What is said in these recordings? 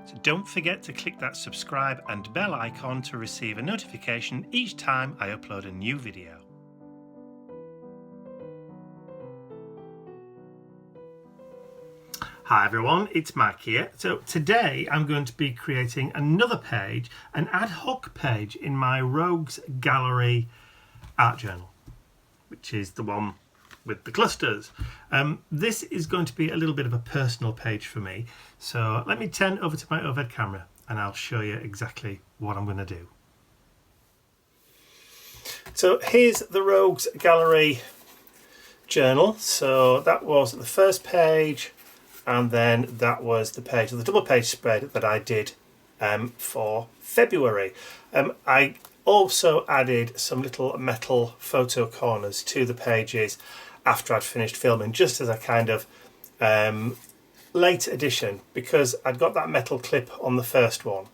So don't forget to click that subscribe and bell icon to receive a notification each time I upload a new video. Hi everyone, it's Mike here. So today I'm going to be creating another page, an ad hoc page in my Rogues Gallery art journal, which is the one with the clusters. This is going to be a little bit of a personal page for me. So let me turn over to my overhead camera and I'll show you exactly what I'm going to do. So here's the Rogues Gallery journal. So that was the first page, and then that was the page, the double page spread that I did for February. I also added some little metal photo corners to the pages after I'd finished filming, just as a kind of late addition, because I'd got that metal clip on the first one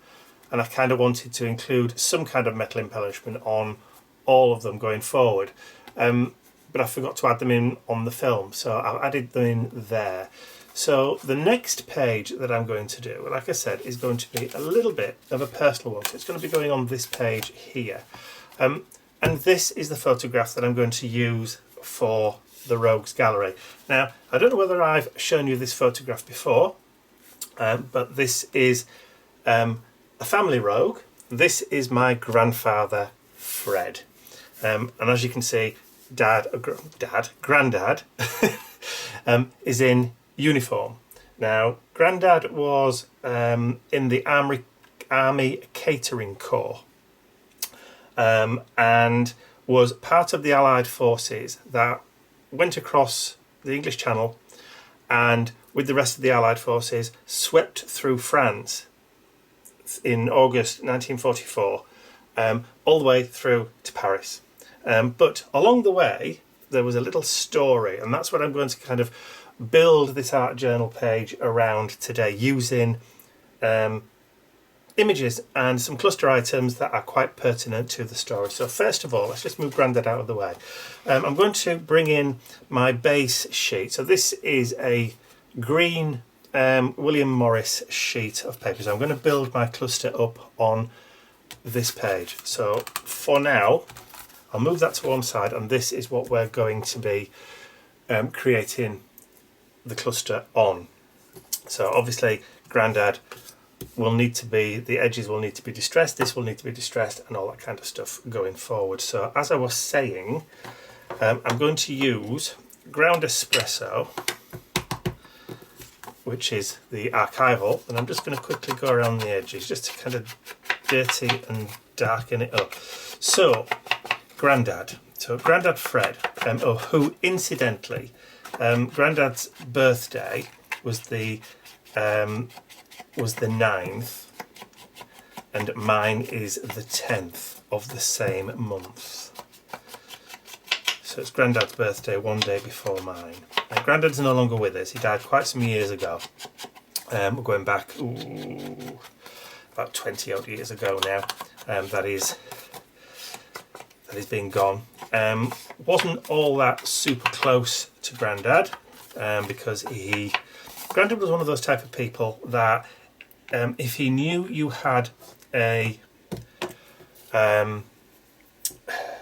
and I kind of wanted to include some kind of metal embellishment on all of them going forward, but I forgot to add them in on the film, so I added them in there. So the next page that I'm going to do, like I said, is going to be a little bit of a personal one. So it's going to be going on this page here. And this is the photograph that I'm going to use for the Rogues Gallery. Now, I don't know whether I've shown you this photograph before, but this is a family rogue. This is my grandfather, Fred. And as you can see, Grandad is in uniform. Now, Grandad was in the Army Catering Corps and was part of the Allied forces that went across the English Channel and with the rest of the Allied forces swept through France in August 1944 all the way through to Paris. But along the way there was a little story, and that's what I'm going to kind of build this art journal page around today, using images and some cluster items that are quite pertinent to the story. So first of all, let's just move Grandad out of the way. I'm going to bring in my base sheet. So this is a green William Morris sheet of paper. So I'm going to build my cluster up on this page. So for now, I'll move that to one side, and this is what we're going to be creating the cluster on. So obviously Grandad will need to be, the edges will need to be distressed, this will need to be distressed, and all that kind of stuff going forward. So as I was saying, I'm going to use ground espresso, which is the archival, and I'm just going to quickly go around the edges just to kind of dirty and darken it up. So Grandad, so Grandad Fred, who incidentally, Grandad's birthday was the 9th, and mine is the 10th of the same month. So it's Grandad's birthday one day before mine. And Grandad's no longer with us. He died quite some years ago. We're going back about 20 odd years ago now. That he's been gone. Wasn't all that super close to Grandad, because Grandad was one of those type of people that if he knew you had if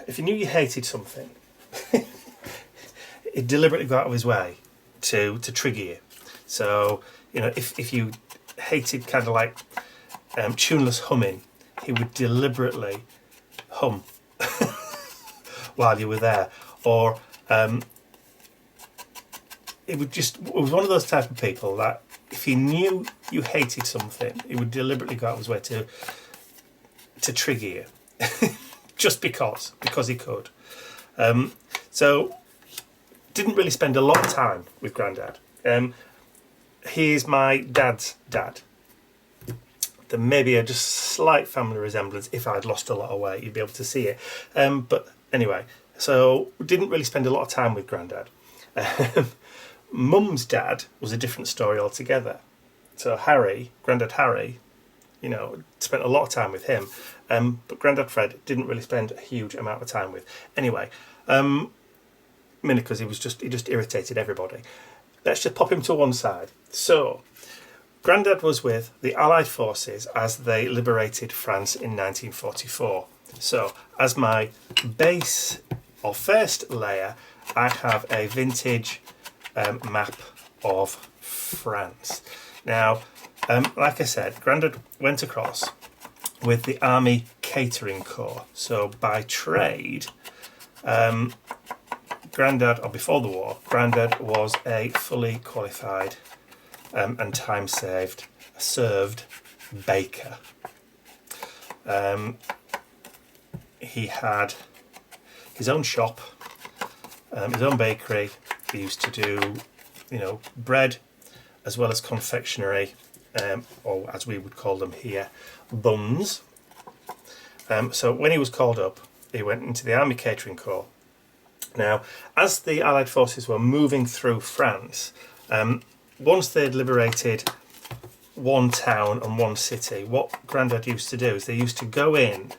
he knew you hated something, he'd deliberately go out of his way to trigger you. So, you know, if you hated kind of like tuneless humming, he would deliberately hum while you were there. Or it was one of those type of people that if he knew you hated something, he would deliberately go out of his way to trigger you. Just because he could. So didn't really spend a lot of time with Grandad. He is my dad's dad. There may be a just slight family resemblance. If I'd lost a lot of weight, you'd be able to see it. But anyway, so didn't really spend a lot of time with Grandad. Mum's dad was a different story altogether. So Harry, Grandad Harry, you know, spent a lot of time with him. But Grandad Fred didn't really spend a huge amount of time with. Anyway, mainly because he just irritated everybody. Let's just pop him to one side. So Grandad was with the Allied forces as they liberated France in 1944. So as my base or first layer, I have a vintage map of France. Now, like I said, Grandad went across with the Army Catering Corps. So by trade, Grandad, or before the war, Grandad was a fully qualified and served baker. He had his own shop, his own bakery. He used to do, bread as well as confectionery, or as we would call them here, buns. So when he was called up, he went into the Army Catering Corps. Now, as the Allied forces were moving through France, once they'd liberated one town and one city, what Grandad used to do is they used to go into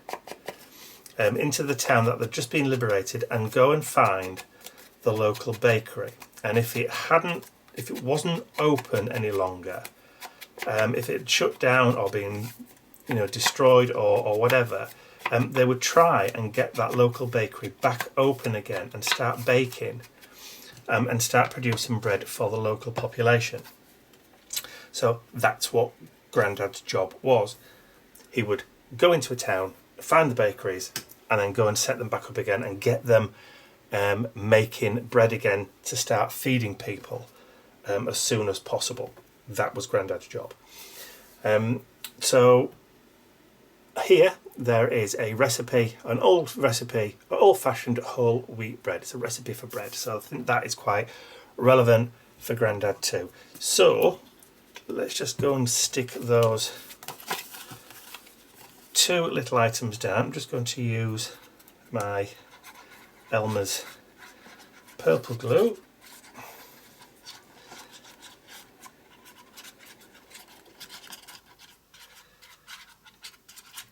the town that they'd just been liberated and go and find the local bakery. And if it wasn't open any longer, if it had shut down or been destroyed or whatever, they would try and get that local bakery back open again and start baking and start producing bread for the local population. So that's what Grandad's job was. He would go into a town, find the bakeries, and then go and set them back up again and get them making bread again to start feeding people as soon as possible. That was Grandad's job. So here there is a recipe, an old-fashioned whole wheat bread. It's a recipe for bread, so I think that is quite relevant for Grandad too. So let's just go and stick those two little items down. I'm just going to use my Elmer's purple glue.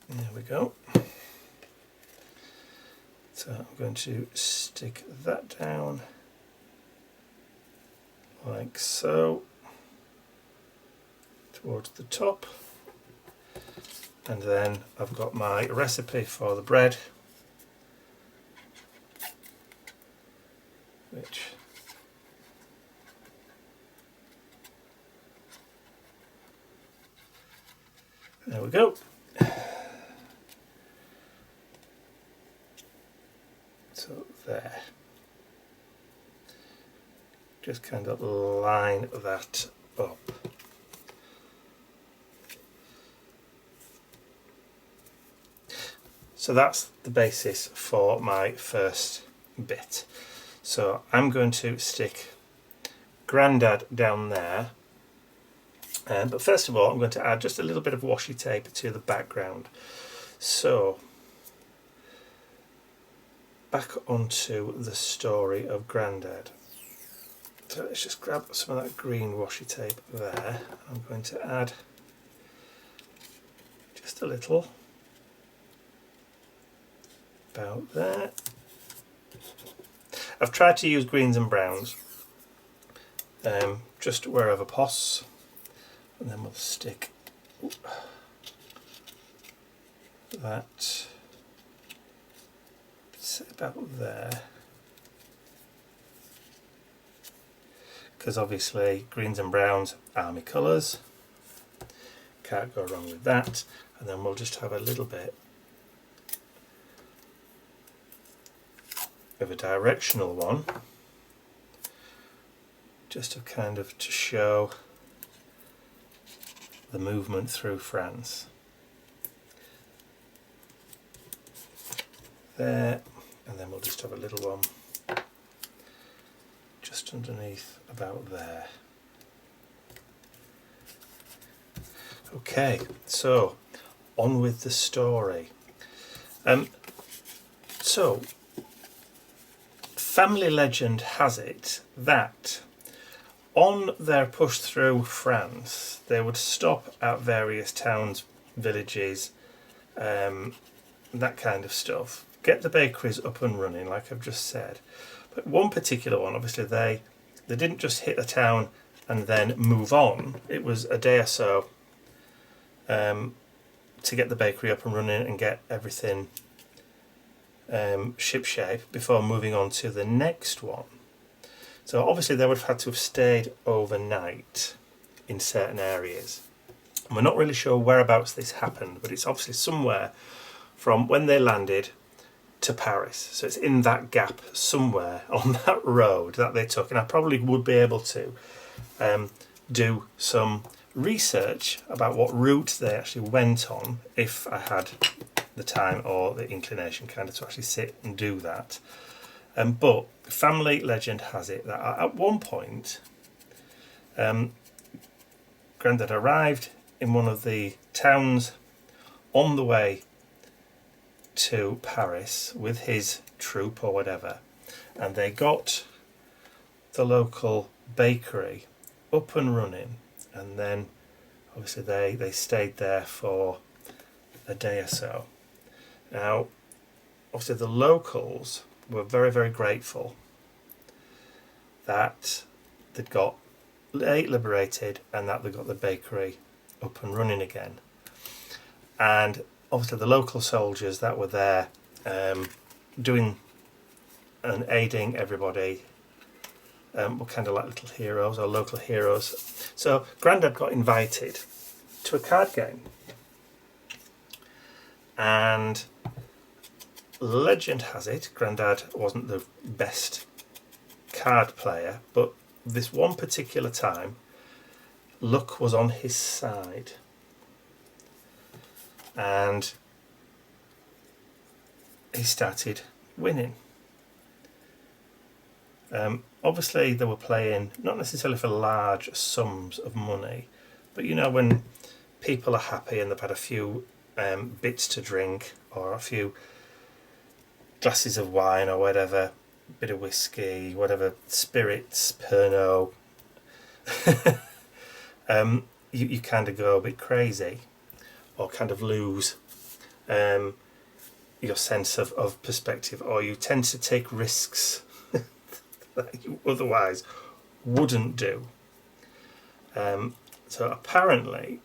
There we go. So I'm going to stick that down like so towards the top, and then I've got my recipe for the bread, which there we go. So there, just kind of line that up. So that's the basis for my first bit. So I'm going to stick Grandad down there, but first of all I'm going to add just a little bit of washi tape to the background. So back onto the story of Grandad. So let's just grab some of that green washi tape there. I'm going to add just a little about there. I've tried to use greens and browns, just wherever possible, and then we'll stick that about there, because obviously greens and browns are my colours, can't go wrong with that. And then we'll just have a little bit of a directional one, just to kind of to show the movement through France. There, and then we'll just have a little one just underneath about there. Okay, so on with the story. So family legend has it that on their push through France they would stop at various towns, villages, that kind of stuff, get the bakeries up and running like I've just said. But one particular one, obviously they didn't just hit the town and then move on. It was a day or so to get the bakery up and running and get everything shipshape before moving on to the next one. So obviously they would have had to have stayed overnight in certain areas. And we're not really sure whereabouts this happened, but it's obviously somewhere from when they landed to Paris. So it's in that gap somewhere on that road that they took. And I probably would be able to do some research about what route they actually went on if I had the time or the inclination kind of to actually sit and do that. But family legend has it that at one point Grandad arrived in one of the towns on the way to Paris with his troop or whatever, and they got the local bakery up and running, and then obviously they stayed there for a day or so. Now obviously the locals were very, very grateful that they'd got liberated and that they got the bakery up and running again. And obviously the local soldiers that were there doing and aiding everybody were kind of like little heroes or local heroes. So Grandad got invited to a card game, and legend has it Grandad wasn't the best card player, but this one particular time luck was on his side, and he started winning. Obviously they were playing not necessarily for large sums of money, but you know, when people are happy and they've had a few bits to drink or a few glasses of wine or whatever, bit of whiskey, whatever, spirits, Pernod, you kind of go a bit crazy or kind of lose your sense of perspective, or you tend to take risks that you otherwise wouldn't do. So apparently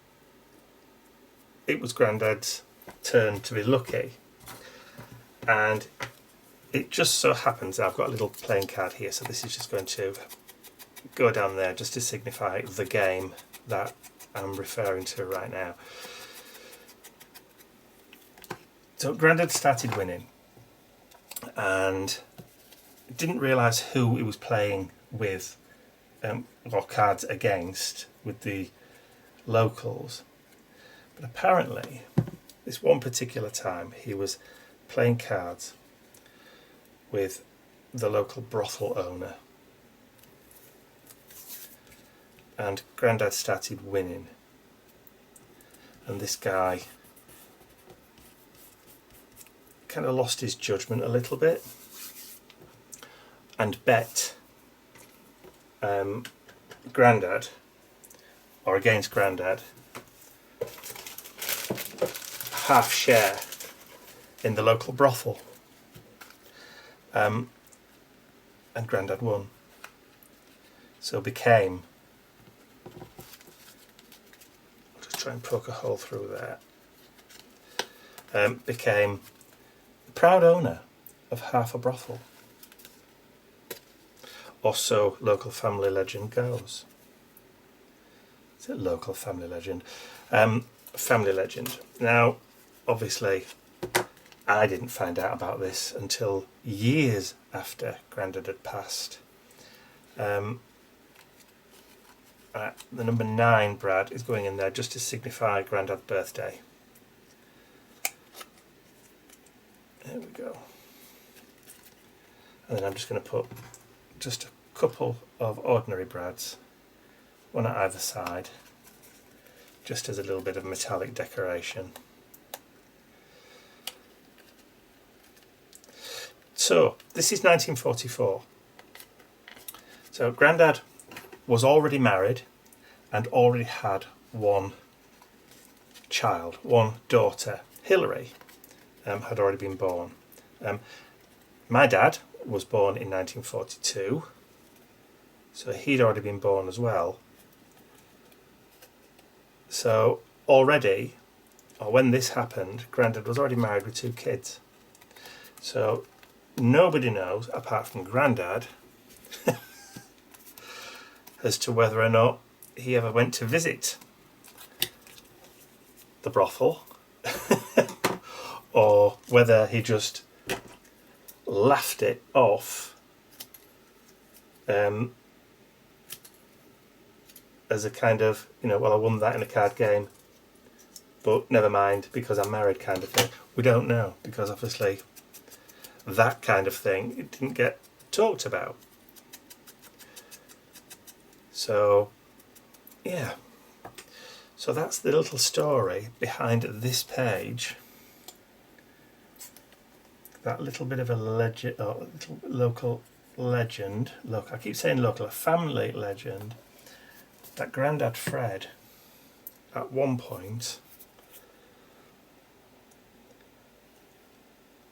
it was Grandad's turn to be lucky, and it just so happens I've got a little playing card here, so this is just going to go down there just to signify the game that I'm referring to right now. So Grandad started winning and didn't realise who he was playing with or cards against with the locals, but apparently this one particular time he was playing cards with the local brothel owner, and Grandad started winning, and this guy kind of lost his judgment a little bit and bet Grandad, or against Grandad, half share in the local brothel, and Grandad won. So became, I'll just try and poke a hole through there, became the proud owner of half a brothel, or so local family legend goes. Is it local family legend? Family legend. Now obviously I didn't find out about this until years after Grandad had passed. The number 9, Brad, is going in there just to signify Grandad's birthday. There we go. And then I'm just going to put just a couple of ordinary Brads, one at either side, just as a little bit of metallic decoration. So this is 1944. So Grandad was already married and already had one child, one daughter. Hilary had already been born. My dad was born in 1942, so he'd already been born as well. So already, or when this happened, Grandad was already married with 2 kids. So nobody knows, apart from Grandad, as to whether or not he ever went to visit the brothel or whether he just laughed it off as a kind of, you know, well, I won that in a card game, but never mind because I'm married kind of thing. We don't know, because obviously that kind of thing, it didn't get talked about. So yeah, so that's the little story behind this page. That little bit of a legend, or little local legend. Look, I keep saying local, a family legend. That Grandad Fred, at one point,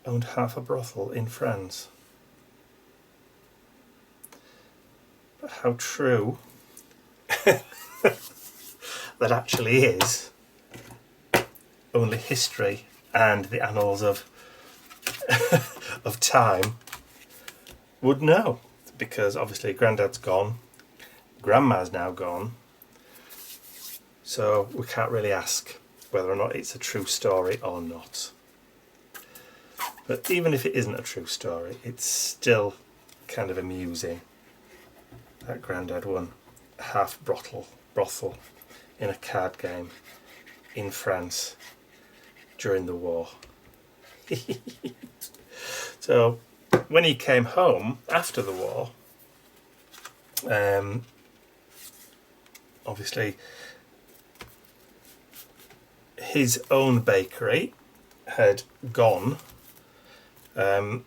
owned half a brothel in France. But how true that actually is, only history and the annals of of time would know, because obviously Grandad's gone, Grandma's now gone, so we can't really ask whether or not it's a true story or not. But even if it isn't a true story, it's still kind of amusing that Grandad won half brothel in a card game in France during the war. So when he came home after the war, obviously his own bakery had gone, because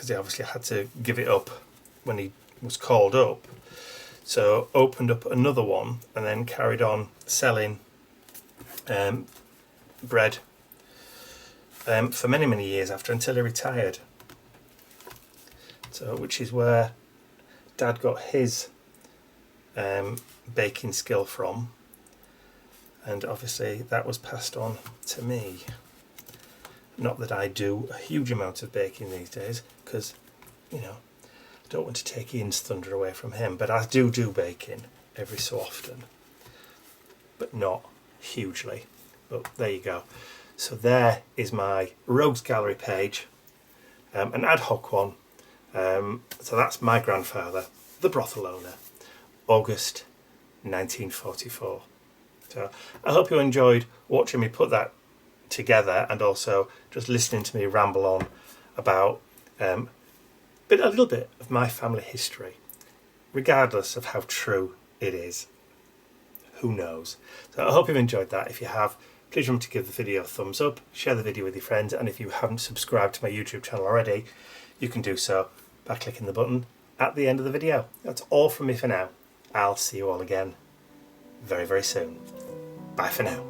he obviously had to give it up when he was called up, so opened up another one and then carried on selling bread for many years after, until he retired. So, which is where Dad got his baking skill from, and obviously that was passed on to me. Not that I do a huge amount of baking these days, because, you know, I don't want to take Ian's thunder away from him, but I do baking every so often, but not hugely. But there you go. So there is my Rogues Gallery page, an ad hoc one. So that's my grandfather, the brothel owner, August 1944. So I hope you enjoyed watching me put that together, and also just listening to me ramble on about a little bit of my family history, regardless of how true it is. Who knows? So I hope you've enjoyed that. If you have, please remember to give the video a thumbs up, share the video with your friends, and if you haven't subscribed to my YouTube channel already, you can do so by clicking the button at the end of the video. That's all from me for now. I'll see you all again very soon. Bye for now.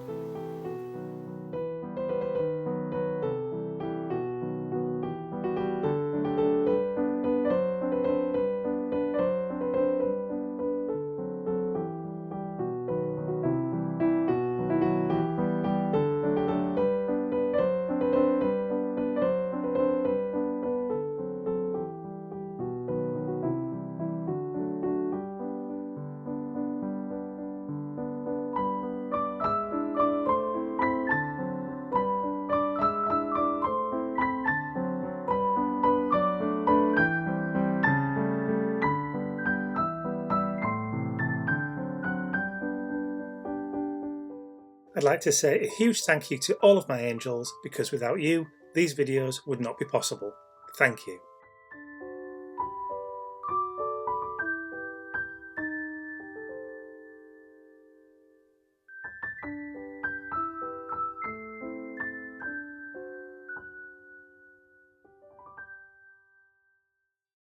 I'd like to say a huge thank you to all of my angels, because without you, these videos would not be possible. Thank you.